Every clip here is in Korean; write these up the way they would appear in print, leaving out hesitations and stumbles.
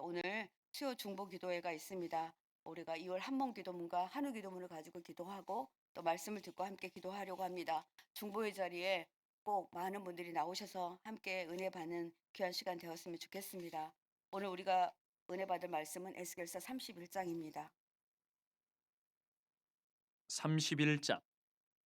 오늘 수요 중보 기도회가 있습니다. 우리가 2월 한문 기도문과 한우 기도문을 가지고 기도하고 또 말씀을 듣고 함께 기도하려고 합니다. 중보의 자리에 꼭 많은 분들이 나오셔서 함께 은혜 받는 귀한 시간 되었으면 좋겠습니다. 오늘 우리가 은혜 받을 말씀은 에스겔서 31장입니다. 31장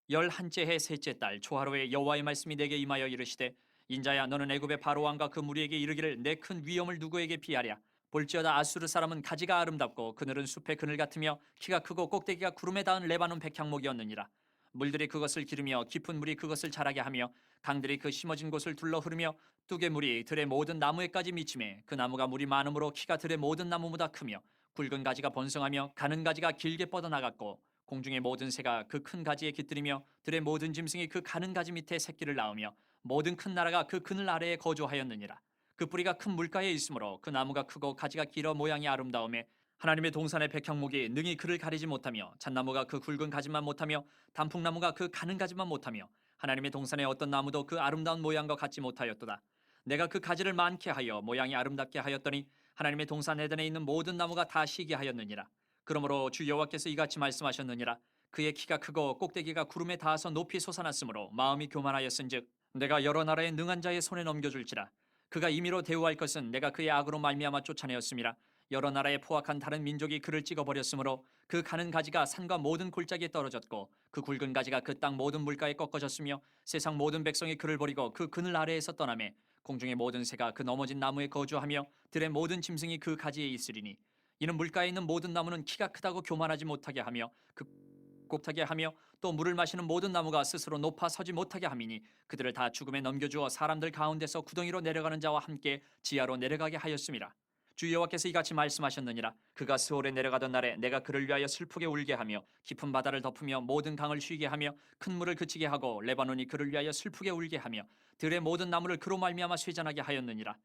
열한째 해 셋째 달 초하루에 여호와의 말씀이 내게 임하여 이르시되 인자야 너는 애굽의 바로 왕과 그 무리에게 이르기를 내 큰 위엄을 누구에게 피하랴 볼지어다 아수르 사람은 가지가 아름답고 그늘은 숲의 그늘 같으며 키가 크고 꼭대기가 구름에 닿은 레바논 백향목이었느니라 물들이 그것을 기르며 깊은 물이 그것을 자라게 하며 강들이 그 심어진 곳을 둘러 흐르며 뚝의 물이 들의 모든 나무에까지 미치매 그 나무가 물이 많으므로 키가 들의 모든 나무보다 크며 굵은 가지가 번성하며 가는 가지가 길게 뻗어나갔고 공중의 모든 새가 그 큰 가지에 깃들이며 들의 모든 짐승이 그 가는 가지 밑에 새끼를 낳으며 모든 큰 나라가 그 그늘 아래에 거주하였느니라. 그 뿌리가 큰 물가에 있으므로 그 나무가 크고 가지가 길어 모양이 아름다움에 하나님의 동산의 백향목이 능히 그를 가리지 못하며 잣나무가 그 굵은 가지만 못하며 단풍나무가 그 가는 가지만 못하며 하나님의 동산의 어떤 나무도 그 아름다운 모양과 같지 못하였도다. 내가 그 가지를 많게 하여 모양이 아름답게 하였더니 하나님의 동산 에덴에 있는 모든 나무가 다 시게 하였느니라. 그러므로 주 여호와께서 이같이 말씀하셨느니라. 그의 키가 크고 꼭대기가 구름에 닿아서 높이 솟아났으므로 마음이 교만하였은즉 내가 여러 나라의 능한 자의 손에 넘겨줄지라. 그가 임의로 대우할 것은 내가 그의 악으로 말미암아 쫓아내었음이라. 여러 나라의 포악한 다른 민족이 그를 찍어버렸으므로 그 가는 가지가 산과 모든 골짜기에 떨어졌고 그 굵은 가지가 그 땅 모든 물가에 꺾어졌으며 세상 모든 백성이 그를 버리고 그 그늘 아래에서 떠나매 공중의 모든 새가 그 넘어진 나무에 거주하며 들의 모든 짐승이 그 가지에 있으리니 이는 물가에 있는 모든 나무는 키가 크다고 교만하지 못하게 하며 그 곱하게 하며 또 물을 마시는 모든 나무가 스스로 높아 서지 못하게 함이니 그들을 다 죽음에 넘겨주어 사람들 가운데서 구덩이로 내려가는 자와 함께 지하로 내려가게 하였음이라. 주 여호와께서 이같이 말씀하셨느니라. 그가 스올에 내려가던 날에 내가 그를 위하여 슬프게 울게 하며 깊은 바다를 덮으며 모든 강을 쉬게 하며 큰 물을 그치게 하고 레바논이 그를 위하여 슬프게 울게 하며 들의 모든 나무를 그로 말미암아 쇠잔하게 하였느니라.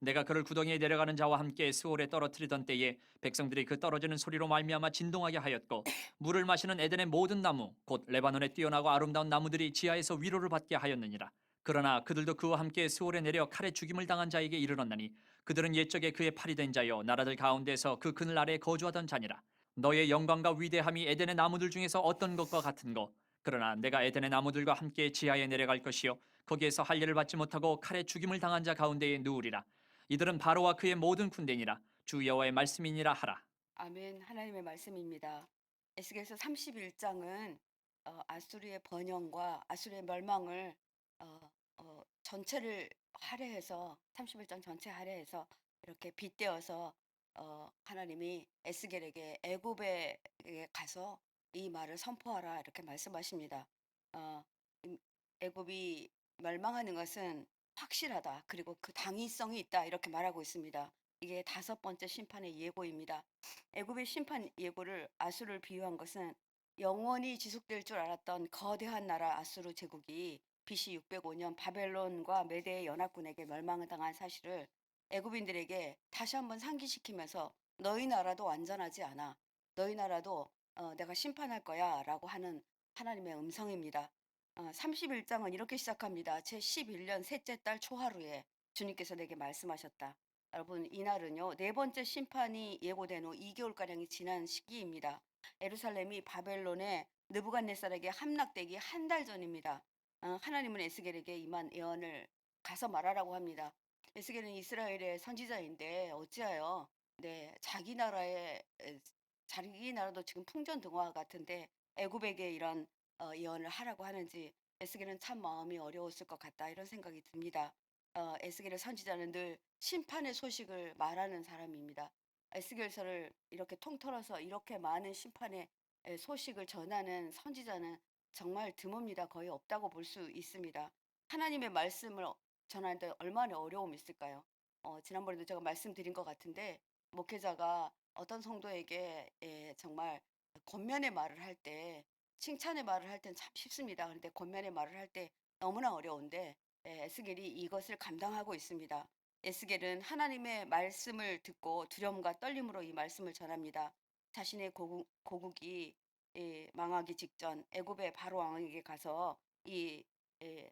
내가 그를 구덩이에 내려가는 자와 함께 스올에 떨어뜨리던 때에 백성들이 그 떨어지는 소리로 말미암아 진동하게 하였고 물을 마시는 에덴의 모든 나무 곧 레바논에 뛰어나고 아름다운 나무들이 지하에서 위로를 받게 하였느니라. 그러나 그들도 그와 함께 스올에 내려 칼에 죽임을 당한 자에게 이르렀나니 그들은 옛적에 그의 팔이 된 자여 나라들 가운데서 그 그늘 아래에 거주하던 자니라. 너의 영광과 위대함이 에덴의 나무들 중에서 어떤 것과 같은 것 그러나 내가 에덴의 나무들과 함께 지하에 내려갈 것이요 거기에서 할례를 받지 못하고 칼에 죽임을 당한 자 가운데에 누우리라. 이들은 바로와 그의 모든 군대니라. 주 여호와의 말씀이니라 하라. 아멘. 하나님의 말씀입니다. 에스겔서 31장은 아수르의 번영과 아수르의 멸망을 전체를 할애해서 31장 전체 할애해서 이렇게 빗대어서 하나님이 에스겔에게 애굽에 가서 이 말을 선포하라 이렇게 말씀하십니다. 어, 이 애굽이 멸망하는 것은 확실하다. 그리고 그 당위성이 있다. 이렇게 말하고 있습니다. 이게 다섯 번째 심판의 예고입니다. 애굽의 심판 예고를 아수르를 비유한 것은 영원히 지속될 줄 알았던 거대한 나라 아수르 제국이 BC 605년 바벨론과 메대의 연합군에게 멸망을 당한 사실을 애굽인들에게 다시 한번 상기시키면서 너희 나라도 완전하지 않아. 너희 나라도 내가 심판할 거야 라고 하는 하나님의 음성입니다. 31장은 이렇게 시작합니다. 제11년 셋째 달 초하루에 주님께서 내게 말씀하셨다. 여러분 이날은요 네 번째 심판이 예고된 후 2개월가량이 지난 시기입니다. 예루살렘이 바벨론의 느부갓네살에게 함락되기 한 달 전입니다. 하나님은 에스겔에게 임한 예언을 가서 말하라고 합니다. 에스겔은 이스라엘의 선지자인데 어찌하여 자기 나라도 지금 풍전등화 같은데 애굽에게 이런 예언을 하라고 하는지 에스겔은 참 마음이 어려웠을 것 같다 이런 생각이 듭니다. 에스겔의 선지자는 늘 심판의 소식을 말하는 사람입니다. 에스겔서를 이렇게 통틀어서 이렇게 많은 심판의 소식을 전하는 선지자는 정말 드뭅니다. 거의 없다고 볼 수 있습니다. 하나님의 말씀을 전하는데 얼마나 어려움이 있을까요? 지난번에도 제가 말씀드린 것 같은데 목회자가 어떤 성도에게 정말 권면의 말을 할 때 칭찬의 말을 할 땐 참 쉽습니다. 그런데 권면의 말을 할 때 너무나 어려운데 에스겔이 이것을 감당하고 있습니다. 에스겔은 하나님의 말씀을 듣고 두려움과 떨림으로 이 말씀을 전합니다. 자신의 고국이 망하기 직전 애굽의 바로 왕에게 가서 이 예,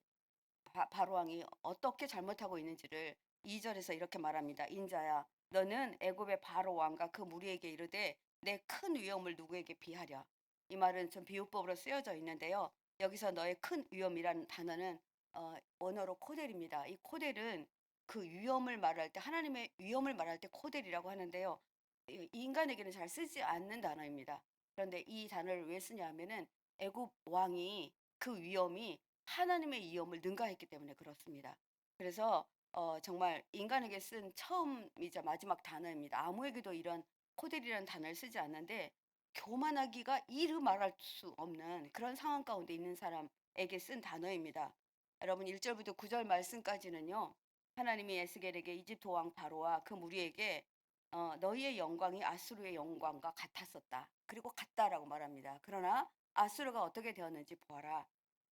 바로 왕이 어떻게 잘못하고 있는지를 2절에서 이렇게 말합니다. 인자야 너는 애굽의 바로 왕과 그 무리에게 이르되 내 큰 위엄을 누구에게 비하랴. 이 말은 좀 비유법으로 쓰여져 있는데요. 여기서 너의 큰 위엄이라는 단어는 원어로 코델입니다. 이 코델은 그 위엄을 말할 때 하나님의 위엄을 말할 때 코델이라고 하는데요. 이 인간에게는 잘 쓰지 않는 단어입니다. 그런데 이 단어를 왜 쓰냐 하면은 애굽 왕이 그 위엄이 하나님의 위엄을 능가했기 때문에 그렇습니다. 그래서 정말 인간에게 쓴 처음이자 마지막 단어입니다. 아무에게도 이런 코델이라는 단어를 쓰지 않는데 교만하기가 이루 말할 수 없는 그런 상황 가운데 있는 사람에게 쓴 단어입니다. 여러분 1절부터 9절 말씀까지는요. 하나님이 에스겔에게 이집트 왕 바로와 그 무리에게 너희의 영광이 아수르의 영광과 같았었다. 그리고 같다라고 말합니다. 그러나 아수르가 어떻게 되었는지 보아라.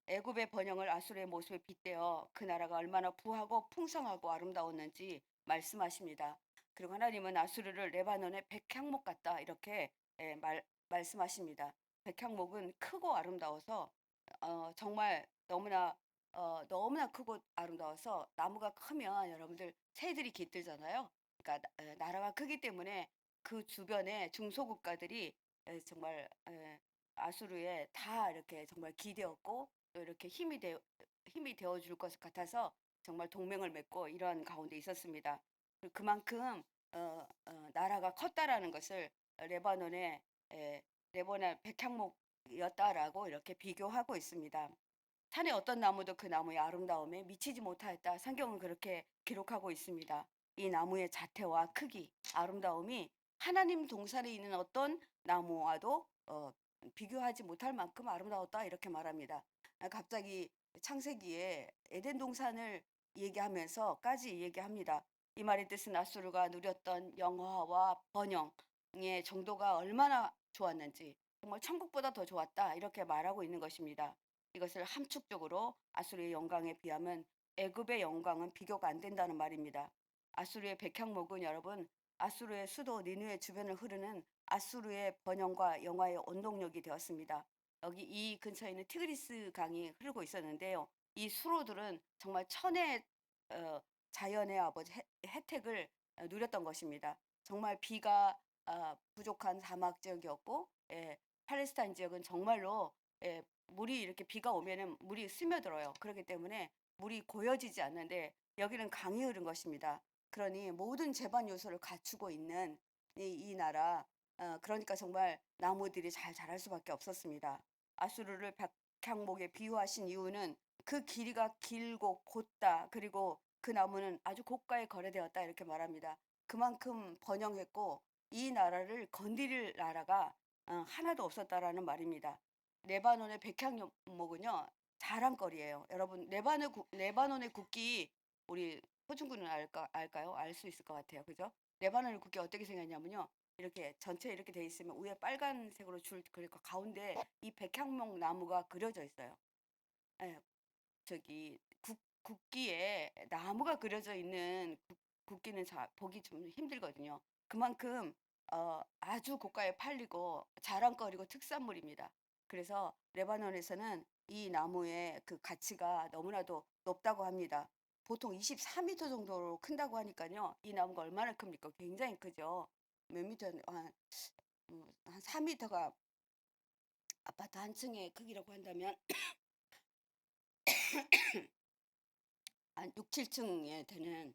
애굽의 번영을 아수르의 모습에 빗대어 그 나라가 얼마나 부하고 풍성하고 아름다웠는지 말씀하십니다. 그리고 하나님은 아수르를 레바논의 백향목 같다 이렇게 말씀하십니다. 백향목은 크고 아름다워서 정말 너무나 크고 아름다워서 나무가 크면 여러분들 새들이 깃들잖아요. 그러니까 나라가 크기 때문에 그 주변에 중소국가들이 정말 아수르에 다 이렇게 정말 기대었고 또 이렇게 힘이 되어 줄 것 같아서 정말 동맹을 맺고 이러한 가운데 있었습니다. 그리고 그만큼 나라가 컸다라는 것을 레바논의 레바논 백향목이었다라고 이렇게 비교하고 있습니다. 산의 어떤 나무도 그 나무의 아름다움에 미치지 못하였다. 성경은 그렇게 기록하고 있습니다. 이 나무의 자태와 크기, 아름다움이 하나님 동산에 있는 어떤 나무와도 비교하지 못할 만큼 아름다웠다 이렇게 말합니다. 갑자기 창세기에 에덴 동산을 얘기하면서까지 얘기합니다. 이 말의 뜻은 아수르가 누렸던 영화와 번영의 정도가 얼마나 좋았는지 정말 천국보다 더 좋았다 이렇게 말하고 있는 것입니다. 이것을 함축적으로 아수르의 영광에 비하면 애굽의 영광은 비교가 안 된다는 말입니다. 아수르의 백향목은 여러분 아수르의 수도 니누의 주변을 흐르는 아수르의 번영과 영화의 원동력이 되었습니다. 여기 이 근처에 있는 티그리스 강이 흐르고 있었는데요. 이 수로들은 정말 천의 자연의 아버지 혜택을 누렸던 것입니다. 정말 비가 부족한 사막 지역이었고 팔레스타인 지역은 정말로 물이 이렇게 비가 오면은 물이 스며들어요. 그렇기 때문에 물이 고여지지 않는데 여기는 강이 흐른 것입니다. 그러니 모든 제반 요소를 갖추고 있는 이 나라 그러니까 정말 나무들이 잘 자랄 수밖에 없었습니다. 아수르를 백향목에 비유하신 이유는 그 길이가 길고 곧다. 그리고 그 나무는 아주 고가에 거래되었다 이렇게 말합니다. 그만큼 번영했고 이 나라를 건드릴 나라가 하나도 없었다라는 말입니다. 레바논의 백향목은요 자랑거리예요. 여러분 레바논의 국기 우리 호중군은 알까요? 알 수 있을 것 같아요. 그죠? 레바논의 국기 어떻게 생겼냐면요. 이렇게 전체 이렇게 돼 있으면 위에 빨간색으로 그리고 가운데 이 백향목 나무가 그려져 있어요. 예, 저기 국기에 나무가 그려져 있는 국기는 보기 좀 힘들거든요. 그만큼 아주 고가에 팔리고 자랑거리고 특산물입니다. 그래서 레바논에서는 이 나무의 그 가치가 너무나도 높다고 합니다. 보통 24m 정도로 큰다고 하니까요. 이 나무가 얼마나 큽니까? 굉장히 크죠. 몇 미터, 한 4m가 아파트 한 층의 크기라고 한다면 한 6, 7층에 되는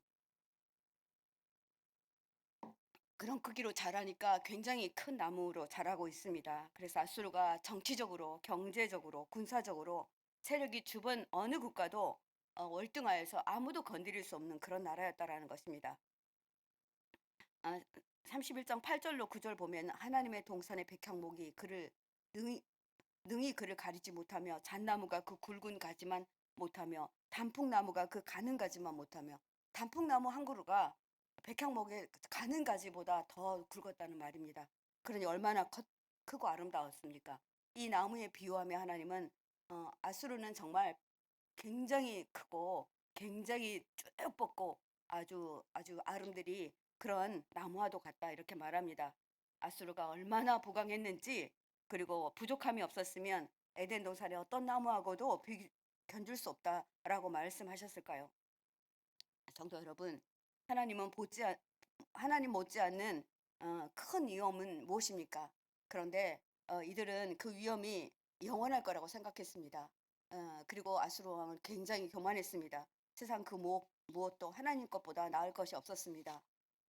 그런 크기로 자라니까 굉장히 큰 나무로 자라고 있습니다. 그래서 아수르가 정치적으로, 경제적으로, 군사적으로 세력이 주변 어느 국가도 월등하여서 아무도 건드릴 수 없는 그런 나라였다라는 것입니다. 31장 8절로 9절 보면 하나님의 동산의 백향목이 능히 그를 가리지 못하며 잣나무가 그 굵은 가지만 못하며 단풍나무가 그 가는 가지만 못하며 단풍나무 한 그루가 백향목의 가는 가지보다 더 굵었다는 말입니다. 그러니 얼마나 크고 아름다웠습니까? 이 나무에 비유하며 하나님은 아수르는 정말 굉장히 크고 굉장히 쭉 뻗고 아주 아름드리 그런 나무와도 같다 이렇게 말합니다. 아수르가 얼마나 부강했는지 그리고 부족함이 없었으면 에덴 동산의 어떤 나무하고도 견줄 수 없다라고 말씀하셨을까요? 성도 여러분, 하나님은 하나님 못지않는 큰 위험은 무엇입니까? 그런데 이들은 그 위험이 영원할 거라고 생각했습니다. 그리고 아수르 왕은 굉장히 교만했습니다. 세상 그 무엇도 하나님 것보다 나을 것이 없었습니다.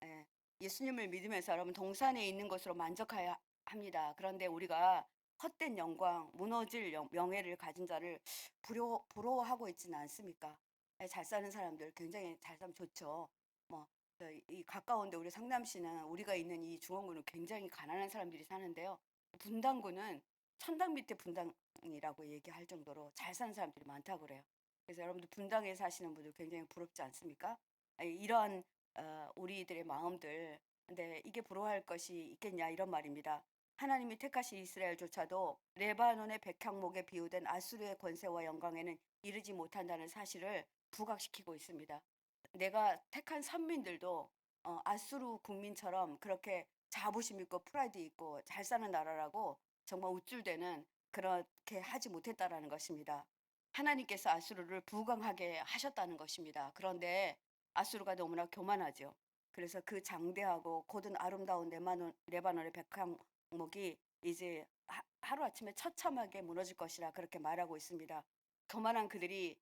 예, 예수님을 믿으면서 여러분 동산에 있는 것으로 만족해야 합니다. 그런데 우리가 헛된 영광, 무너질 명예를 가진 자를 부러워하고 있지는 않습니까? 예, 잘 사는 사람들 굉장히 잘 살면 좋죠. 뭐 이 가까운데 우리 상남시는 우리가 있는 이 중원구는 굉장히 가난한 사람들이 사는데요. 분당구는 천당 밑에 분당이라고 얘기할 정도로 잘 사는 사람들이 많다고 그래요. 그래서 여러분들 분당에 사시는 분들 굉장히 부럽지 않습니까? 이러한 우리들의 마음들, 근데 이게 부러워할 것이 있겠냐 이런 말입니다. 하나님이 택하신 이스라엘조차도 레바논의 백향목에 비유된 아수르의 권세와 영광에는 이르지 못한다는 사실을 부각시키고 있습니다. 내가 택한 선민들도 아수르 국민처럼 그렇게 자부심 있고 프라이드 있고 잘 사는 나라라고 정말 우쭐대는 그렇게 하지 못했다라는 것입니다. 하나님께서 아수르를 부강하게 하셨다는 것입니다. 그런데 아수르가 너무나 교만하죠. 그래서 그 장대하고 고든 아름다운 레바논의 백향목이 이제 하루아침에 처참하게 무너질 것이라 그렇게 말하고 있습니다. 교만한 그들이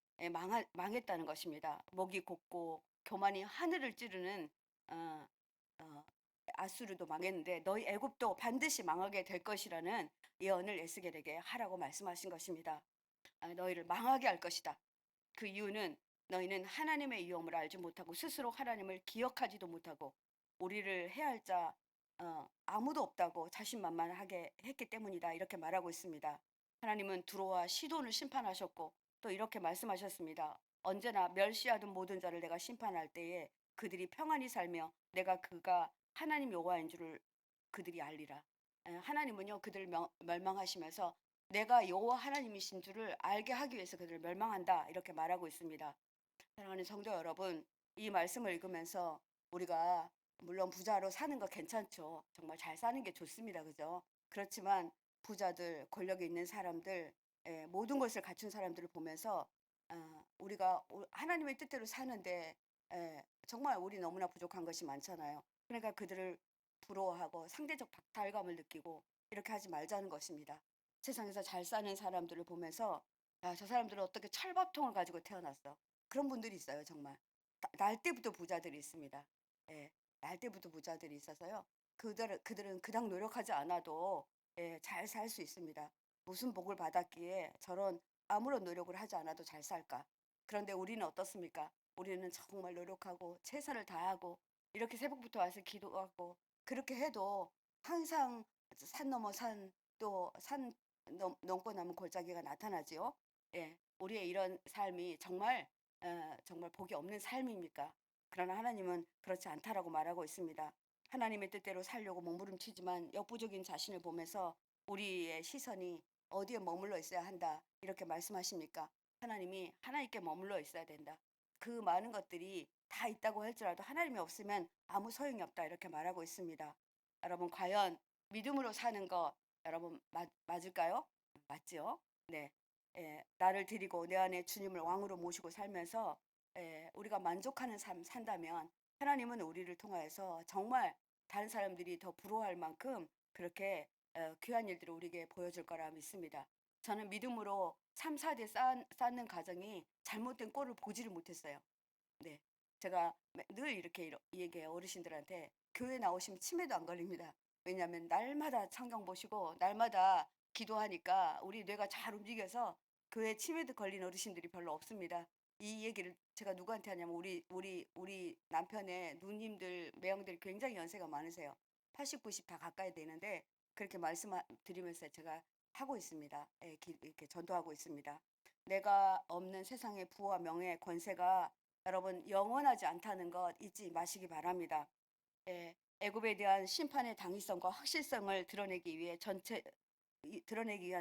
망했다는 것입니다. 목이 곧고 교만이 하늘을 찌르는 어, 어, 아수르도 망했는데 너희 애굽도 반드시 망하게 될 것이라는 예언을 에스겔에게 하라고 말씀하신 것입니다. 너희를 망하게 할 것이다. 그 이유는 너희는 하나님의 위엄을 알지 못하고 스스로 하나님을 기억하지도 못하고 우리를 해할 자 아무도 없다고 자신만만하게 했기 때문이다. 이렇게 말하고 있습니다. 하나님은 두로와 시돈을 심판하셨고 또 이렇게 말씀하셨습니다. 언제나 멸시하던 모든 자를 내가 심판할 때에 그들이 평안히 살며 내가 그가 하나님 여호와인 줄을 그들이 알리라. 하나님은요 그들을 멸망하시면서 내가 여호와 하나님이신 줄을 알게 하기 위해서 그들을 멸망한다 이렇게 말하고 있습니다. 사랑하는 성도 여러분, 이 말씀을 읽으면서 우리가 물론 부자로 사는 거 괜찮죠. 정말 잘 사는 게 좋습니다. 그죠? 그렇지만 부자들, 권력이 있는 사람들, 모든 것을 갖춘 사람들을 보면서 우리가 하나님의 뜻대로 사는데 정말 우리 너무나 부족한 것이 많잖아요. 그러니까 그들을 부러워하고 상대적 박탈감을 느끼고 이렇게 하지 말자는 것입니다. 세상에서 잘 사는 사람들을 보면서 야, 저 사람들은 어떻게 철밥통을 가지고 태어났어. 그런 분들이 있어요, 정말. 날 때부터 부자들이 있습니다. 예, 날 때부터 부자들이 있어서요. 그들은 그닥 노력하지 않아도 잘 살 수 있습니다. 무슨 복을 받았기에 저런 아무런 노력을 하지 않아도 잘 살까? 그런데 우리는 어떻습니까? 우리는 정말 노력하고 최선을 다하고 이렇게 새벽부터 와서 기도하고 그렇게 해도 항상 산 넘어 산 또 산 넘고 나면 골짜기가 나타나지요. 예, 우리의 이런 삶이 정말 정말 복이 없는 삶입니까? 그러나 하나님은 그렇지 않다라고 말하고 있습니다. 하나님의 뜻대로 살려고 몸부림치지만 역부족인 자신을 보면서 우리의 시선이 어디에 머물러 있어야 한다 이렇게 말씀하십니까? 하나님이 하나님께 머물러 있어야 된다. 그 많은 것들이 다 있다고 할지라도 하나님이 없으면 아무 소용이 없다 이렇게 말하고 있습니다. 여러분 과연 믿음으로 사는 거 여러분 맞을까요? 맞지요? 네. 나를 드리고 내 안에 주님을 왕으로 모시고 살면서 우리가 만족하는 삶 산다면 하나님은 우리를 통하여서 정말 다른 사람들이 더 부러워할 만큼 그렇게 귀한 일들을 우리에게 보여줄 거라 믿습니다. 저는 믿음으로 3, 4대 쌓는 가정이 잘못된 꼴을 보지를 못했어요. 네. 제가 늘 이렇게 얘기해요. 어르신들한테 교회 나오시면 치매도 안 걸립니다. 왜냐하면 날마다 성경 보시고 날마다 기도하니까 우리 뇌가 잘 움직여서 교회 치매도 걸린 어르신들이 별로 없습니다. 이 얘기를 제가 누구한테 하냐면 우리 남편의 누님들 매형들이 굉장히 연세가 많으세요. 80, 90 다 가까이 되는데 그렇게 말씀드리면서 제가 하고 있습니다. 이렇게 전도하고 있습니다. 내가 없는 세상의 부와 명예, 권세가 여러분 영원하지 않다는 것 잊지 마시기 바랍니다. 애굽에 대한 심판의 당위성과 확실성을 드러내기 위한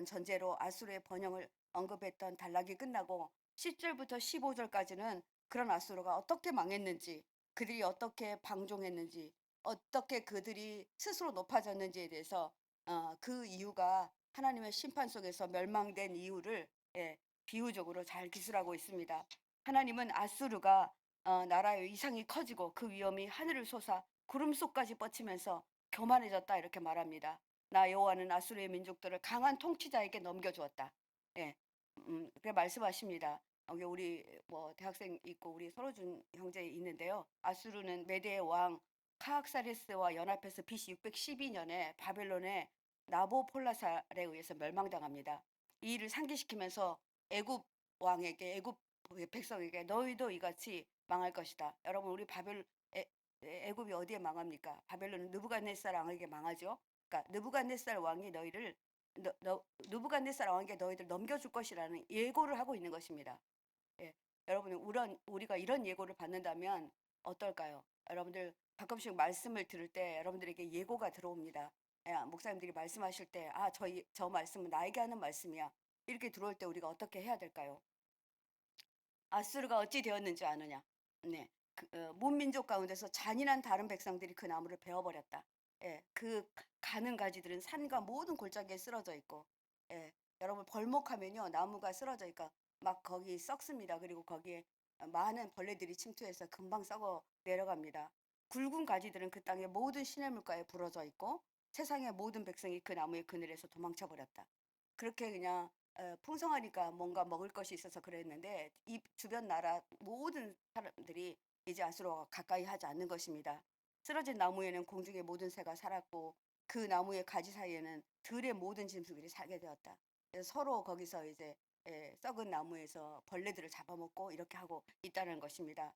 전제로 아수르의 번영을 언급했던 단락이 끝나고 10절부터 15절까지는 그런 아수르가 어떻게 망했는지, 그들이 어떻게 방종했는지, 어떻게 그들이 스스로 높아졌는지에 대해서 그 이유가 하나님의 심판 속에서 멸망된 이유를 비유적으로 잘 기술하고 있습니다. 하나님은 아수르가 나라의 이상이 커지고 그 위험이 하늘을 솟아 구름 속까지 뻗치면서 교만해졌다 이렇게 말합니다. 나 여호와는 아수르의 민족들을 강한 통치자에게 넘겨주었다. 예, 그렇게 말씀하십니다. 여기 우리 뭐 대학생 있고 우리 손호준 형제 있는데요. 아수르는 메대의 왕 카악사리스와 연합해서 BC 612년에 바벨론의 나보폴라살에 의해서 멸망당합니다. 이 일을 상기시키면서 애굽 왕에게 애굽 백성에게 너희도 이같이 망할 것이다. 여러분 우리 애굽이 어디에 망합니까? 바벨론은 느부갓네살 왕에게 망하죠. 그러니까 느부갓네살 왕이 너희를 느부갓네살 왕에게 너희들 넘겨줄 것이라는 예고를 하고 있는 것입니다. 예, 여러분 우리가 이런 예고를 받는다면 어떨까요? 여러분들 가끔씩 말씀을 들을 때 여러분들에게 예고가 들어옵니다. 예, 목사님들이 말씀하실 때, 저 말씀은 나에게 하는 말씀이야. 이렇게 들어올 때 우리가 어떻게 해야 될까요? 아수르가 어찌 되었는지 아느냐? 네, 문민족 가운데서 잔인한 다른 백성들이 그 나무를 베어버렸다. 예, 그 가는 가지들은 산과 모든 골짜기에 쓰러져 있고, 예, 여러분 벌목하면요 나무가 쓰러져 있까 막 거기 썩습니다. 그리고 거기에 많은 벌레들이 침투해서 금방 썩어 내려갑니다. 굵은 가지들은 그 땅의 모든 시냇물가에 부러져 있고 세상의 모든 백성이 그 나무의 그늘에서 도망쳐 버렸다. 그렇게 그냥 풍성하니까 뭔가 먹을 것이 있어서 그랬는데 이 주변 나라 모든 사람들이 이제 아수르와 가까이 하지 않는 것입니다. 쓰러진 나무에는 공중의 모든 새가 살았고 그 나무의 가지 사이에는 들의 모든 짐승들이 살게 되었다. 그래서 서로 거기서 이제 썩은 나무에서 벌레들을 잡아먹고 이렇게 하고 있다는 것입니다.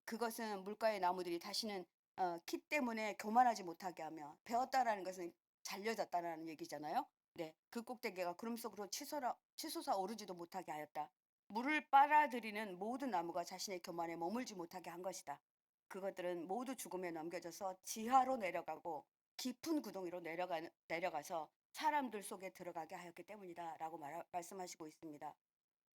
그것은 물가의 나무들이 다시는 키 때문에 교만하지 못하게 하며 베었다라는 것은 잘려졌다라는 얘기잖아요. 네, 그 꼭대기가 구름 속으로 치솟아 오르지도 못하게 하였다. 물을 빨아들이는 모든 나무가 자신의 교만에 머물지 못하게 한 것이다. 그것들은 모두 죽음에 넘겨져서 지하로 내려가고 깊은 구덩이로 내려가서 사람들 속에 들어가게 하였기 때문이다. 라고 말씀하시고 있습니다.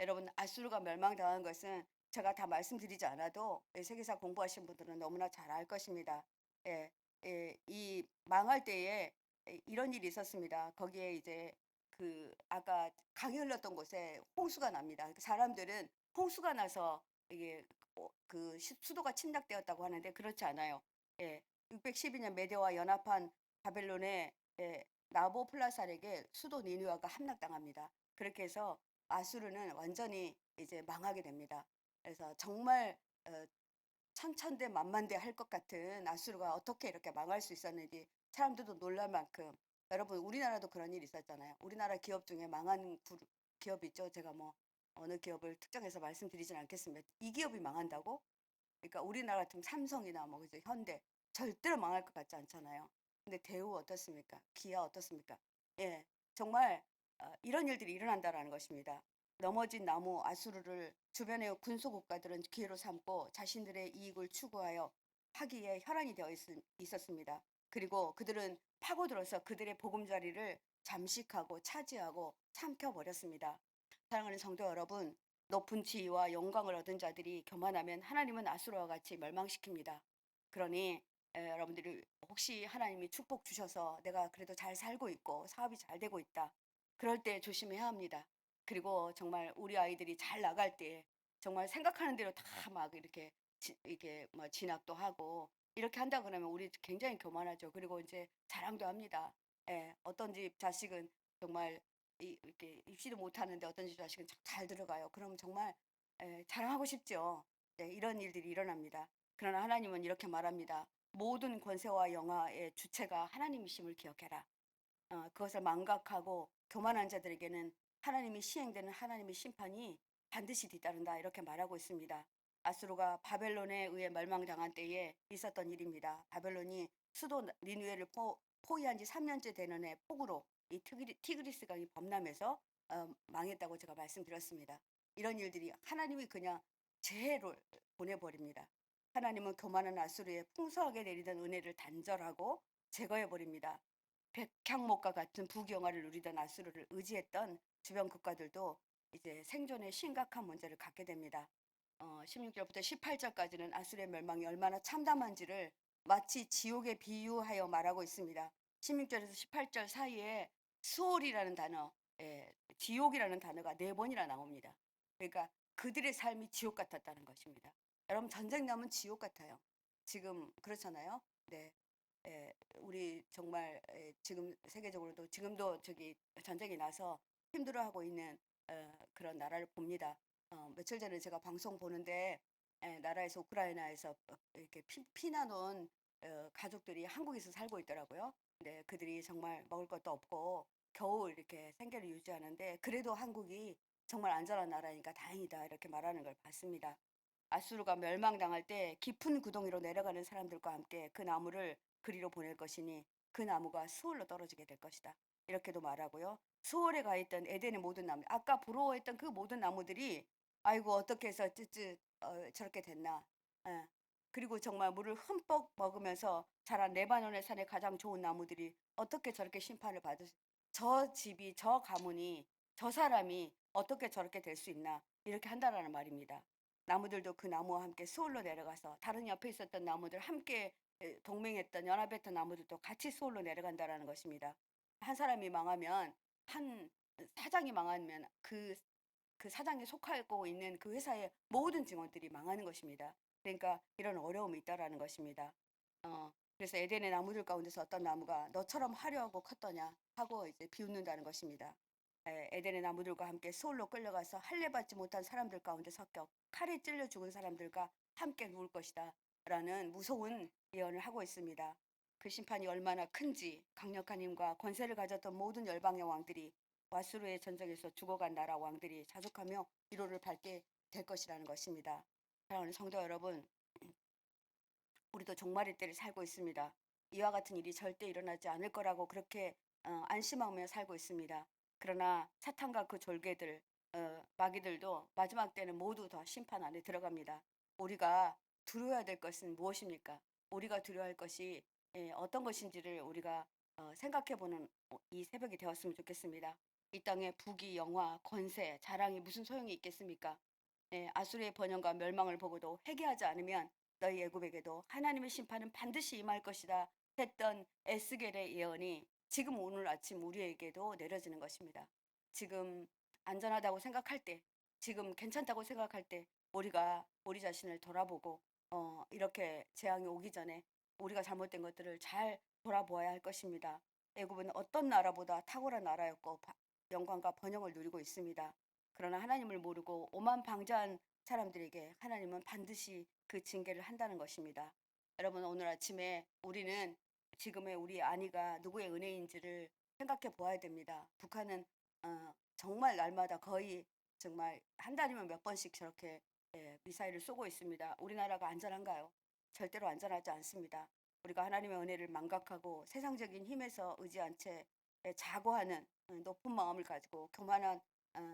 여러분, 아수르가 멸망당한 것은 제가 다 말씀드리지 않아도 세계사 공부하신 분들은 너무나 잘 알 것입니다. 예, 이 망할 때에 이런 일이 있었습니다. 거기에 이제 아까 강이 흘렀던 곳에 홍수가 납니다. 그 사람들은 홍수가 나서 이게 수도가 침략되었다고 하는데 그렇지 않아요. 예, 612년 메대와 연합한 바벨론의 나보플라살에게 수도 니누아가 함락당합니다. 그렇게 해서 아수르는 완전히 이제 망하게 됩니다. 그래서 정말 어, 천천대 만만대 할 것 같은 아수르가 어떻게 이렇게 망할 수 있었는지 사람들도 놀랄 만큼 여러분 우리나라도 그런 일이 있었잖아요. 우리나라 기업 중에 망한 기업이 있죠. 제가 뭐 어느 기업을 특정해서 말씀드리진 않겠습니다. 이 기업이 망한다고? 그러니까 우리나라 같은 삼성이나 뭐 그죠 현대 절대로 망할 것 같지 않잖아요. 근데 대우 어떻습니까? 기아 어떻습니까? 예, 정말 이런 일들이 일어난다라는 것입니다. 넘어진 나무 아수르를 주변의 군소 국가들은 기회로 삼고 자신들의 이익을 추구하여 하기에 혈안이 되어 있었습니다. 그리고 그들은 파고들어서 그들의 보금자리를 잠식하고 차지하고 삼켜버렸습니다. 사랑하는 성도 여러분, 높은 지위와 영광을 얻은 자들이 교만하면 하나님은 아수르와 같이 멸망시킵니다. 그러니 여러분들이 혹시 하나님이 축복 주셔서 내가 그래도 잘 살고 있고 사업이 잘 되고 있다. 그럴 때 조심해야 합니다. 그리고 정말 우리 아이들이 잘 나갈 때 정말 생각하는 대로 다 막 이렇게 뭐 진학도 하고 이렇게 한다 그러면 우리 굉장히 교만하죠. 그리고 이제 자랑도 합니다. 예, 어떤 집 자식은 정말 이렇게 입시도 못하는데 어떤 집 자식은 잘 들어가요. 그럼 정말 자랑하고 싶죠. 네, 이런 일들이 일어납니다. 그러나 하나님은 이렇게 말합니다. 모든 권세와 영화의 주체가 하나님이심을 기억해라. 그것을 망각하고 교만한 자들에게는 하나님이 시행되는 하나님의 심판이 반드시 뒤따른다. 이렇게 말하고 있습니다. 아수르가 바벨론에 의해 멸망당한 때에 있었던 일입니다. 바벨론이 수도 니누에를 포위한 지 3년째 되는 해 폭우로 이 티그리스 강이 범람해서 망했다고 제가 말씀드렸습니다. 이런 일들이 하나님이 그냥 재해를 보내버립니다. 하나님은 교만한 아수르에 풍성하게 내리던 은혜를 단절하고 제거해버립니다. 백향목과 같은 부경화를 누리던 아수르를 의지했던 주변 국가들도 이제 생존에 심각한 문제를 갖게 됩니다. 16절부터 18절까지는 아수르의 멸망이 얼마나 참담한지를 마치 지옥에 비유하여 말하고 있습니다. 16절에서 18절 사이에 수올이라는 단어, 지옥이라는 단어가 4번이나 나옵니다. 그러니까 그들의 삶이 지옥 같았다는 것입니다. 여러분 전쟁 나면 지옥 같아요. 지금 그렇잖아요. 네. 예. 우리 정말 지금 세계적으로도 지금도 저기 전쟁이 나서 힘들어하고 있는 그런 나라를 봅니다. 며칠 전에 제가 방송 보는데 나라에서 우크라이나에서 이렇게 피난 온 가족들이 한국에서 살고 있더라고요. 근데 그들이 정말 먹을 것도 없고 겨우 이렇게 생계를 유지하는데 그래도 한국이 정말 안전한 나라니까 다행이다 이렇게 말하는 걸 봤습니다. 아수르가 멸망당할 때 깊은 구덩이로 내려가는 사람들과 함께 그 나무를 그리로 보낼 것이니 그 나무가 수월로 떨어지게 될 것이다. 이렇게도 말하고요. 수월에 가 있던 에덴의 모든 나무, 아까 부러워했던 그 모든 나무들이 아이고 어떻게 해서 쯧쯧 저렇게 됐나. 예. 그리고 정말 물을 흠뻑 먹으면서 자란 레바논의 산에 가장 좋은 나무들이 어떻게 저렇게 심판을 받을 저 집이 저 가문이 저 사람이 어떻게 저렇게 될 수 있나 이렇게 한다라는 말입니다. 나무들도 그 나무와 함께 수월로 내려가서 다른 옆에 있었던 나무들 함께 동맹했던 연합했던 나무들도 같이 수월로 내려간다라는 것입니다. 한 사람이 망하면 한 사장이 망하면 그 사장에 속하고 있는 그 회사의 모든 직원들이 망하는 것입니다. 그러니까 이런 어려움이 있다라는 것입니다. 그래서 에덴의 나무들 가운데서 어떤 나무가 너처럼 화려하고 컸더냐 하고 이제 비웃는다는 것입니다. 에덴의 나무들과 함께 소울로 끌려가서 할례 받지 못한 사람들 가운데 섞여 칼에 찔려 죽은 사람들과 함께 누울 것이다 라는 무서운 예언을 하고 있습니다. 그 심판이 얼마나 큰지 강력한 힘과 권세를 가졌던 모든 열방의 왕들이 와수르의 전쟁에서 죽어간 나라 왕들이 자족하며 위로를 밟게 될 것이라는 것입니다. 사랑하는 성도 여러분, 우리도 종말의 때를 살고 있습니다. 이와 같은 일이 절대 일어나지 않을 거라고 그렇게 안심하며 살고 있습니다. 그러나 사탄과 그 졸개들, 마귀들도 마지막 때는 모두 다 심판 안에 들어갑니다. 우리가 두려워야 될 것은 무엇입니까? 우리가 두려워할 것이 어떤 것인지를 우리가 생각해보는 이 새벽이 되었으면 좋겠습니다. 이 땅에 부귀, 영화, 권세, 자랑이 무슨 소용이 있겠습니까? 아수르의 번영과 멸망을 보고도 회개하지 않으면 너희 애굽에게도 하나님의 심판은 반드시 임할 것이다 했던 에스겔의 예언이 지금 오늘 아침 우리에게도 내려지는 것입니다. 지금 안전하다고 생각할 때, 지금 괜찮다고 생각할 때 우리가 우리 자신을 돌아보고 이렇게 재앙이 오기 전에 우리가 잘못된 것들을 잘 돌아보아야 할 것입니다. 애굽은 어떤 나라보다 탁월한 나라였고 영광과 번영을 누리고 있습니다. 그러나 하나님을 모르고 오만방자한 사람들에게 하나님은 반드시 그 징계를 한다는 것입니다. 여러분 오늘 아침에 우리는 지금의 우리 아니가 누구의 은혜인지를 생각해 보아야 됩니다. 북한은 정말 날마다 거의 정말 한 달이면 몇 번씩 저렇게 미사일을 쏘고 있습니다. 우리나라가 안전한가요? 절대로 안전하지 않습니다. 우리가 하나님의 은혜를 망각하고 세상적인 힘에서 의지한 채 자고하는 높은 마음을 가지고 교만한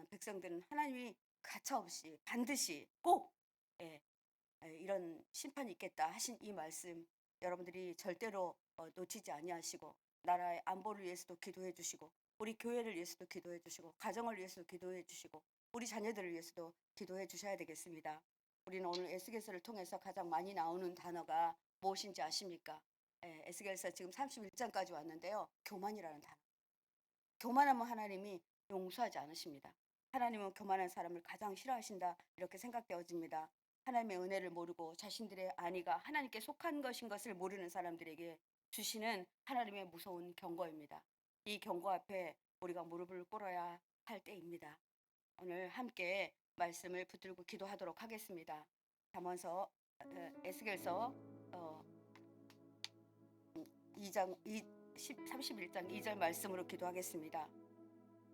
백성들은 하나님이 가차없이 반드시 꼭 예, 이런 심판이 있겠다 하신 이 말씀 여러분들이 절대로 놓치지 아니하시고 나라의 안보를 위해서도 기도해 주시고 우리 교회를 위해서도 기도해 주시고 가정을 위해서도 기도해 주시고 우리 자녀들을 위해서도 기도해 주셔야 되겠습니다. 우리는 오늘 에스겔서를 통해서 가장 많이 나오는 단어가 무엇인지 아십니까? 에스겔서 지금 31장까지 왔는데요. 교만이라는 단어. 교만하면 하나님이 용서하지 않으십니다. 하나님은 교만한 사람을 가장 싫어하신다 이렇게 생각되어집니다. 하나님의 은혜를 모르고 자신들의 안위가 하나님께 속한 것인 것을 모르는 사람들에게 주시는 하나님의 무서운 경고입니다. 이 경고 앞에 우리가 무릎을 꿇어야 할 때입니다. 오늘 함께 말씀을 붙들고 기도하도록 하겠습니다. 잠언서 에스겔서 2장 31장 2절 말씀으로 기도하겠습니다.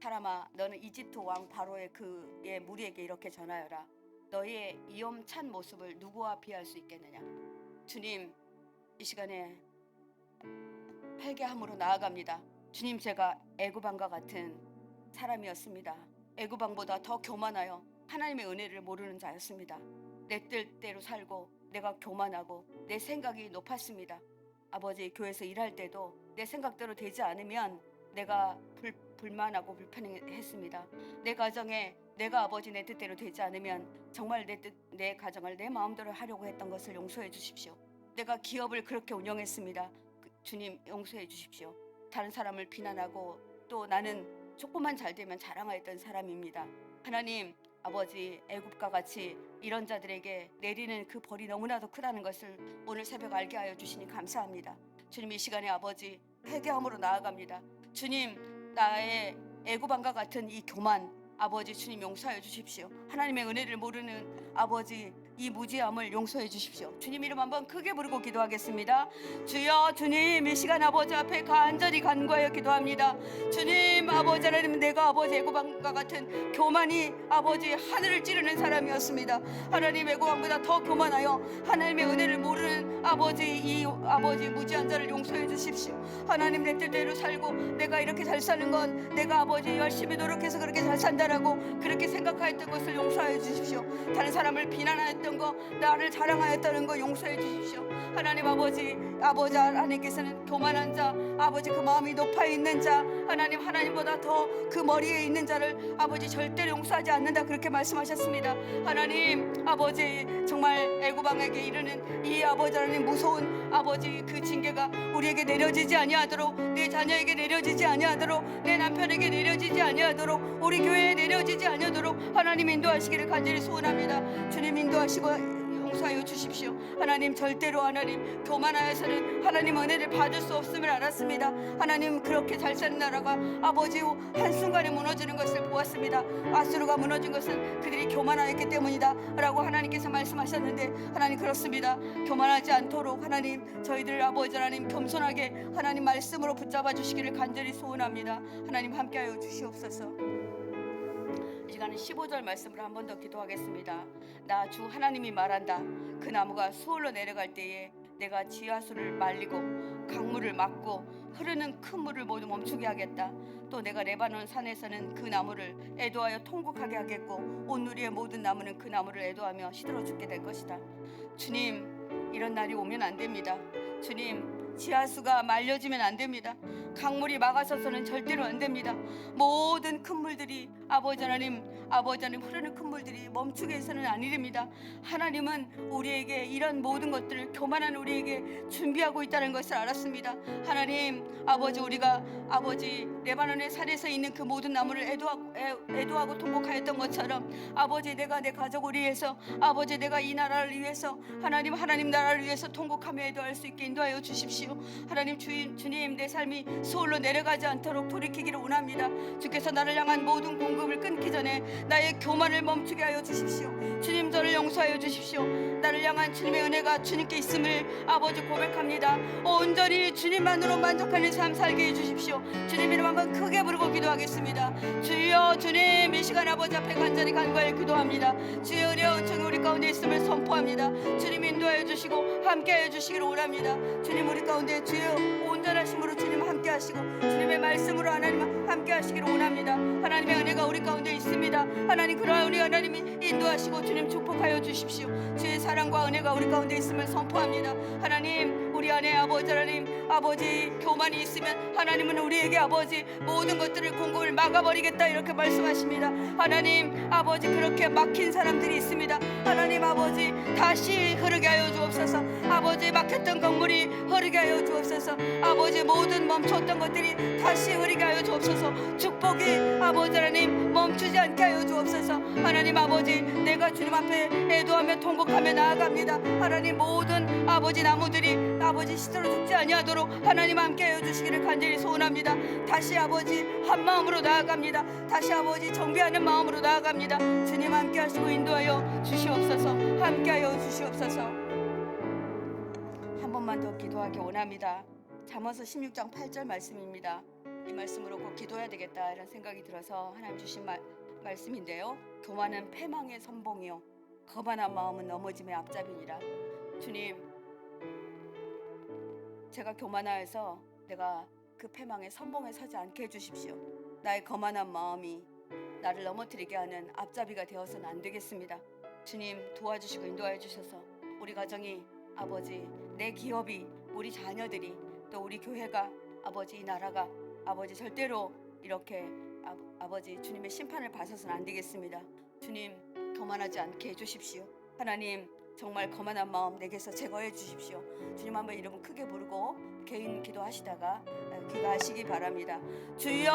사람아 너는 이집트 왕 바로의 그의 무리에게 이렇게 전하여라. 너희의 위험찬 모습을 누구와 비할 수 있겠느냐. 주님 이 시간에 회개함으로 나아갑니다. 주님 제가 애굽왕과 같은 사람이었습니다. 애굽왕보다 더 교만하여 하나님의 은혜를 모르는 자였습니다. 내 뜻대로 살고 내가 교만하고 내 생각이 높았습니다. 아버지 교회에서 일할 때도 내 생각대로 되지 않으면 내가 불만하고 불편했습니다. 내 가정에 내가 아버지 내 뜻대로 되지 않으면 정말 내 가정을 내 마음대로 하려고 했던 것을 용서해 주십시오. 내가 기업을 그렇게 운영했습니다. 주님 용서해 주십시오. 다른 사람을 비난하고 또 나는 조금만 잘 되면 자랑하였던 사람입니다. 하나님 아버지 애굽과 같이 이런 자들에게 내리는 그 벌이 너무나도 크다는 것을 오늘 새벽 알게 하여 주시니 감사합니다. 주님, 이 시간에 아버지 회개함으로 나아갑니다. 주님, 나의 애굽왕과 같은 이 교만 아버지 주님 용서해 주십시오. 하나님의 은혜를 모르는 아버지 이 무지함을 용서해 주십시오. 주님 이름 한번 크게 부르고 기도하겠습니다. 주여, 주님 이 시간 아버지 앞에 간절히 간구하여 기도합니다. 주님, 아버지 하나님, 내가 아버지 애굽왕과 같은 교만이 아버지 하늘을 찌르는 사람이었습니다. 하나님, 애굽왕보다 더 교만하여 하나님의 은혜를 모르는 아버지 이 아버지 무지한 자를 용서해 주십시오. 하나님, 내 뜻대로 살고 내가 이렇게 잘 사는 건 내가 아버지 열심히 노력해서 그렇게 잘 산다라고 그렇게 생각하였던 것을 용서해 주십시오. 다른 사람을 비난하였던 거, 나를 자랑하였다는 거 용서해 주십시오. 하나님 아버지 하나님께서는 교만한 자, 아버지 그 마음이 높아 있는 자, 하나님보다 더 그 머리에 있는 자를 아버지 절대로 용서하지 않는다, 그렇게 말씀하셨습니다. 하나님 아버지, 정말 애굽왕에게 이르는 이 아버지 하나님 무서운 아버지 그 징계가 우리에게 내려지지 아니하도록, 내 자녀에게 내려지지 아니하도록, 내 남편에게 내려지지 아니하도록, 우리 교회에 내려지지 아니하도록 하나님 인도하시기를 간절히 소원합니다. 주님 인도하시고 용서하여 주십시오. 하나님, 절대로 하나님 교만하여서는 하나님 은혜를 받을 수 없음을 알았습니다. 하나님, 그렇게 잘 사는 나라가 아버지 한순간에 무너지는 것을 보았습니다. 아수르가 무너진 것은 그들이 교만하였기 때문이다 라고 하나님께서 말씀하셨는데, 하나님 그렇습니다. 교만하지 않도록 하나님 저희들 아버지 하나님 겸손하게 하나님 말씀으로 붙잡아 주시기를 간절히 소원합니다. 하나님 함께하여 주시옵소서. 이 시간은 15절 말씀으로 한 번 더 기도하겠습니다. 나 주 하나님이 말한다. 그 나무가 수월로 내려갈 때에 내가 지하수를 말리고 강물을 막고 흐르는 큰 물을 모두 멈추게 하겠다. 또 내가 레바논 산에서는 그 나무를 애도하여 통곡하게 하겠고 온 누리의 모든 나무는 그 나무를 애도하며 시들어 죽게 될 것이다. 주님, 이런 날이 오면 안 됩니다. 주님, 지하수가 말려지면 안 됩니다. 강물이 막아서서는 절대로 안 됩니다. 모든 큰 물들이 아버지 하나님 흐르는 큰 물들이 멈추게 해서는 아니됩니다. 하나님은 우리에게 이런 모든 것들을 교만한 우리에게 준비하고 있다는 것을 알았습니다. 하나님 아버지, 우리가 아버지 레바논의 산에서 있는 그 모든 나무를 애도하고 통곡하였던 것처럼 아버지, 내가 내 가족을 위해서, 아버지 내가 이 나라를 위해서 하나님 나라를 위해서 통곡하며 애도할 수 있게 인도하여 주십시오. 하나님 주님, 내 삶이 소홀로 내려가지 않도록 돌이키기를 원합니다. 주께서 나를 향한 모든 공급을 끊기 전에 나의 교만을 멈추게 하여 주십시오. 주님, 저를 용서하여 주십시오. 나를 향한 주님의 은혜가 주님께 있음을 아버지 고백합니다. 온전히 주님만으로 만족하는 삶 살게 해주십시오. 주님 이름 한번 크게 부르고 기도하겠습니다. 주여, 주님 이 시간 아버지 앞에 간절히 간구하여 기도합니다. 주의 은혜와 은총이 우리 가운데 있음을 선포합니다. 주님 인도하여 주시고 함께하여 주시기를 원합니다. 주님, 우리 가운데 주의 온전하심으로 주님 함께하시고 주님의 말씀으로 하나님 함께하시기를 원합니다. 하나님의 은혜가 우리 가운데 있습니다. 하나님, 그러한 우리 하나님이 인도하시고 주님 축복하여 주십시오. 주의 사랑과 은혜가 우리 가운데 있음을 선포합니다. 하나님, 우리 안에 아버지 교만이 있으면 하나님은 우리에게 아버지 모든 것들을 공급을 막아버리겠다, 이렇게 말씀하십니다. 하나님 아버지, 그렇게 막힌 사람들이 있습니다. 하나님 아버지, 다시 흐르게 하여 주옵소서. 아버지, 막혔던 강물이 흐르게 하여 주옵소서. 아버지, 모든 멈췄던 것들이 다시 흐르게 하여 주옵소서. 축복이 아버지 하나님 멈추지 않게 하여 주옵소서. 하나님 아버지, 내가 주님 앞에 애도하며 통곡하며 나아갑니다. 하나님, 모든 아버지 나무들이 아버지 시들어 죽지 아니하도록 하나님 함께 하여 주시기를 간절히 소원합니다. 다시 아버지 한 마음으로 나아갑니다. 다시 아버지 정비하는 마음으로 나아갑니다. 주님 함께 하시고 인도하여 주시옵소서. 함께 하여 주시옵소서. 한 번만 더 기도하기 원합니다. 잠언서 16장 8절 말씀입니다. 이 말씀으로 꼭 기도해야 되겠다, 이런 생각이 들어서 하나님 주신 말씀인데요. 교만은 패망의 선봉이요 거만한 마음은 넘어짐의 앞잡이니라. 주님, 제가 교만하여서 내가 그 패망의 선봉에 서지 않게 해주십시오. 나의 거만한 마음이 나를 넘어뜨리게 하는 앞잡이가 되어서는 안 되겠습니다. 주님, 도와주시고 인도하여 주셔서 우리 가정이 아버지, 내 기업이, 우리 자녀들이, 또 우리 교회가, 아버지 이 나라가 아버지 절대로 이렇게 아버지 주님의 심판을 받아서는 안 되겠습니다. 주님, 교만하지 않게 해주십시오. 하나님, 정말 거만한 마음 내게서 제거해 주십시오. 주님 한번 이름 크게 부르고 개인 기도하시다가 귀가하시기 바랍니다. 주여.